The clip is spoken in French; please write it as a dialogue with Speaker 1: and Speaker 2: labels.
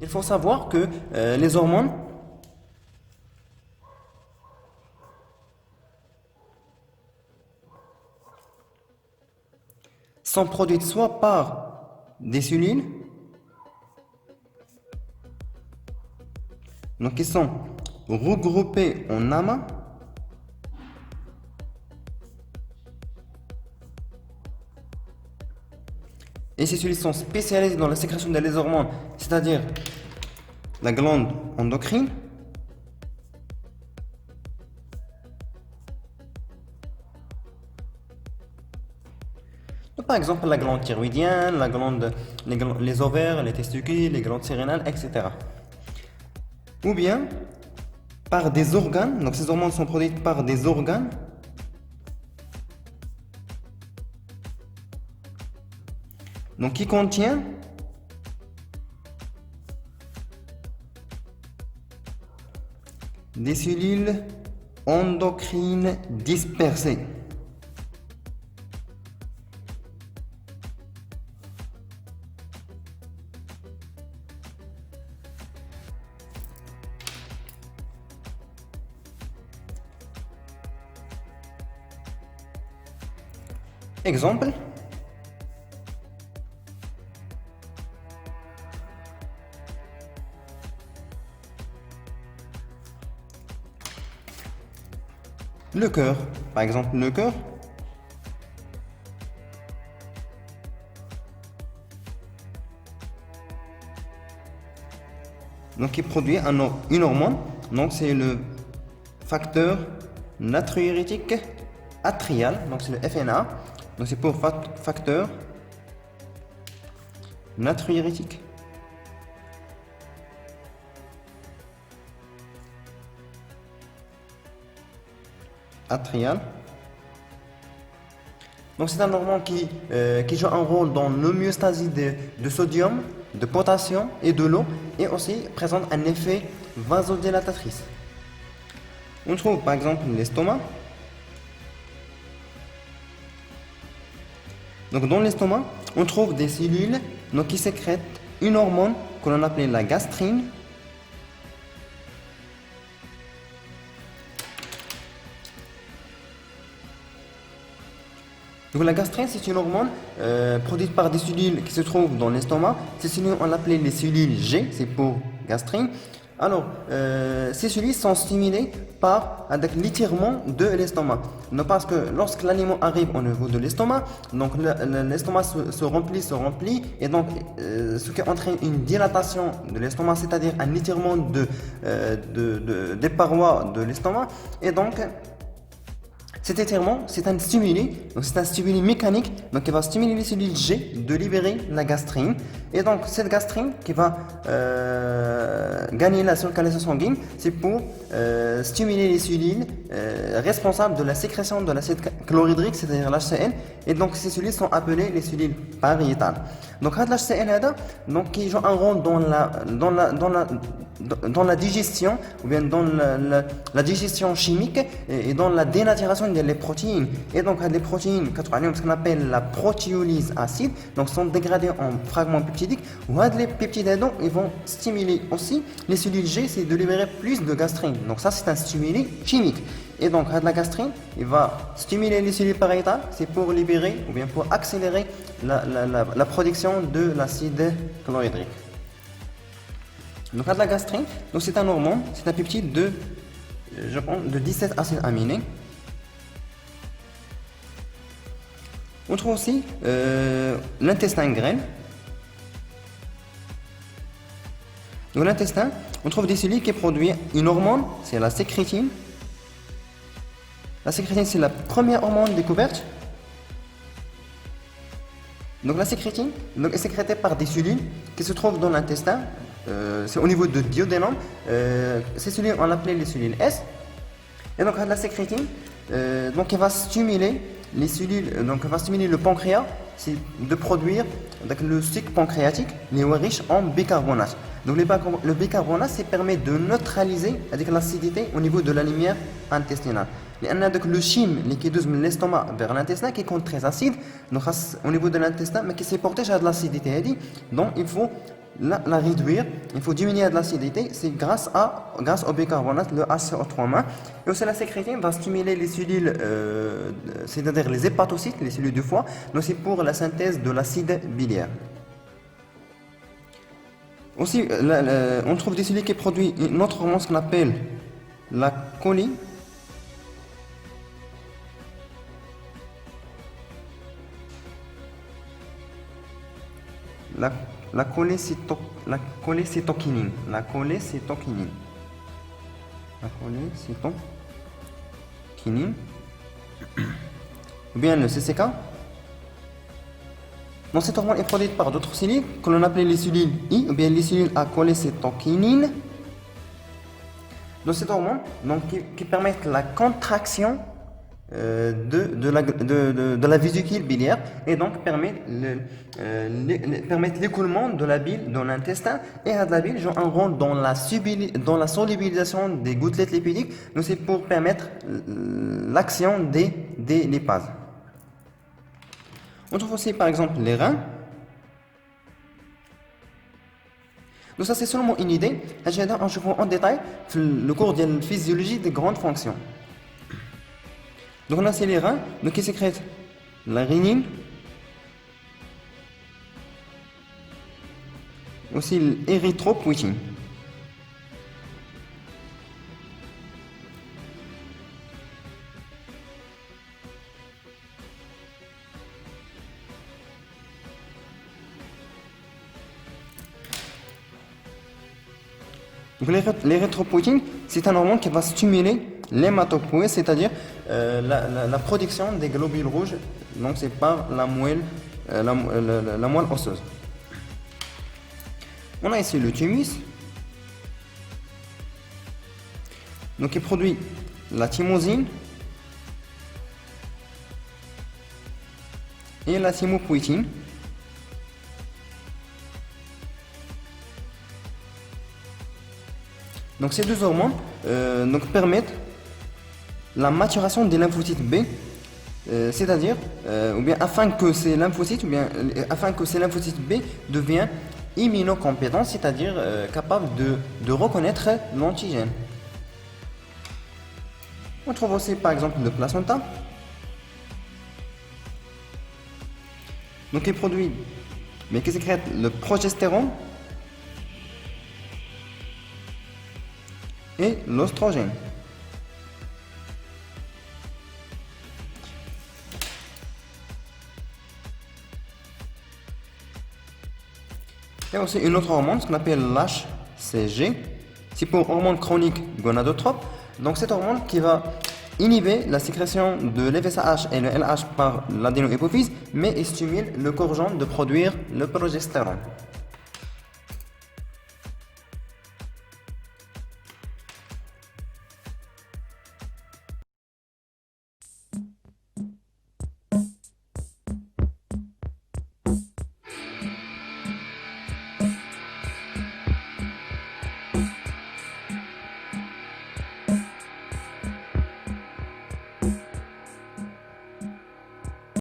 Speaker 1: Il faut savoir que les hormones sont produites soit par des cellules, donc qui sont regroupées en amas, et ces cellules sont spécialisées dans la sécrétion des hormones, c'est-à-dire la glande endocrine. Donc, par exemple, la glande thyroïdienne, les ovaires, les testicules, les glandes sérénales, etc. Ou bien par des organes, donc ces hormones sont produites par des organes donc qui contient des cellules endocrines dispersées. Exemple, le cœur. Par exemple, le cœur donc qui produit une hormone, donc c'est le facteur natriurétique atrial, donc c'est le FNA, donc c'est pour facteur natriurétique atrial. Donc c'est un hormone qui joue un rôle dans l'homéostasie de sodium, de potassium et de l'eau, et aussi présente un effet vasodilatatrice. On trouve par exemple l'estomac. Donc dans l'estomac, on trouve des cellules donc, qui sécrètent une hormone que l'on appelle la gastrine. Donc la gastrine, c'est une hormone produite par des cellules qui se trouvent dans l'estomac. Ces cellules, on l'appelait les cellules G, c'est pour gastrine. Alors, ces cellules sont stimulées par l'étirement de l'estomac. Parce que lorsque l'aliment arrive au niveau de l'estomac, donc l'estomac se remplit, et donc ce qui entraîne une dilatation de l'estomac, c'est-à-dire un étirement des parois de l'estomac, et donc cet étirement, c'est un stimuli mécanique, donc qui va stimuler les cellules G de libérer la gastrine. Et donc cette gastrine qui va gagner la circulation sanguine, c'est pour stimuler les cellules responsables de la sécrétion de l'acide chlorhydrique, c'est-à-dire l'HCl. Et donc ces cellules sont appelées les cellules pariétales. Donc l'HCl donc qui joue un rôle dans la digestion, ou bien dans la digestion chimique et dans la dénaturation des protéines. Et donc les protéines, ce qu'on appelle la protéolyse acide, donc sont dégradées en fragments peptidiques. Ou les peptides, ils vont stimuler aussi les cellules G, c'est de libérer plus de gastrine. Donc ça, c'est un stimuli chimique. Et donc la gastrine, il va stimuler les cellules pariétales, c'est pour libérer ou bien pour accélérer la production de l'acide chlorhydrique. Donc la gastrine, donc c'est un hormone, c'est un peptide de 17 acides aminés. On trouve aussi l'intestin grêle. Dans l'intestin, on trouve des cellules qui produisent une hormone, c'est la sécrétine. La sécrétine, c'est la première hormone découverte. Donc la sécrétine est sécrétée par des cellules qui se trouvent dans l'intestin. C'est au niveau de duodénum. Ces cellules, on l'appelait les cellules S. Et donc la sécrétine, donc elle va stimuler les cellules, donc elle va stimuler le pancréas, c'est de produire donc, le sucre pancréatique, les riche en bicarbonate. Donc le bicarbonate, ça permet de neutraliser l'acidité au niveau de la lumière intestinale. Donc le chyme liquideuse de l'estomac vers l'intestin qui compte très acide, donc au niveau de l'intestin, mais qui se protège de l'acidité. Donc il faut la réduire, il faut diminuer de l'acidité, c'est grâce au bicarbonate, le HCO3-. Et aussi la sécrétine va stimuler les cellules, c'est-à-dire les hépatocytes, les cellules du foie, donc c'est pour la synthèse de l'acide biliaire. Aussi, on trouve des cellules qui produisent une autre hormone qu'on appelle la choline. La cholécytokinine. La cholécytokinine. Ou bien le CCK. Donc cette hormone est produite par d'autres cellules que l'on appelle les cellules I ou bien les cellules à cholécytokinine. Donc cette hormone qui permet la contraction de la vésicule biliaire et donc permet l'écoulement de la bile dans l'intestin, et la bile joue un rôle dans la solubilisation des gouttelettes lipidiques, donc c'est pour permettre l'action des lipases. On trouve aussi par exemple les reins. Donc ça c'est seulement une idée, je vais en détail le cours de la physiologie des grandes fonctions. Donc là c'est les reins, donc qui sécrètent la rénine, aussi l'érythropoïétine. L'érythropoïétine, c'est un hormone qui va stimuler l'hématopoïèse, c'est-à-dire la production des globules rouges, donc c'est par la moelle osseuse. On a ici le thymus, donc qui produit la thymosine et la thymopoïétine. Donc ces deux hormones permettent la maturation des lymphocytes B, c'est-à-dire afin que ces lymphocytes B deviennent immunocompétents, c'est-à-dire capables de reconnaître l'antigène. On trouve aussi par exemple le placenta, donc qui sécrète le progestérone et l'oestrogène. Il y a aussi une autre hormone, ce qu'on appelle l'HCG. C'est pour hormone chronique gonadotrope. Donc cette hormone qui va inhiber la sécrétion de l'FSH et le LH par l'adénohypophyse, mais il stimule le corps jaune de produire le progestérone.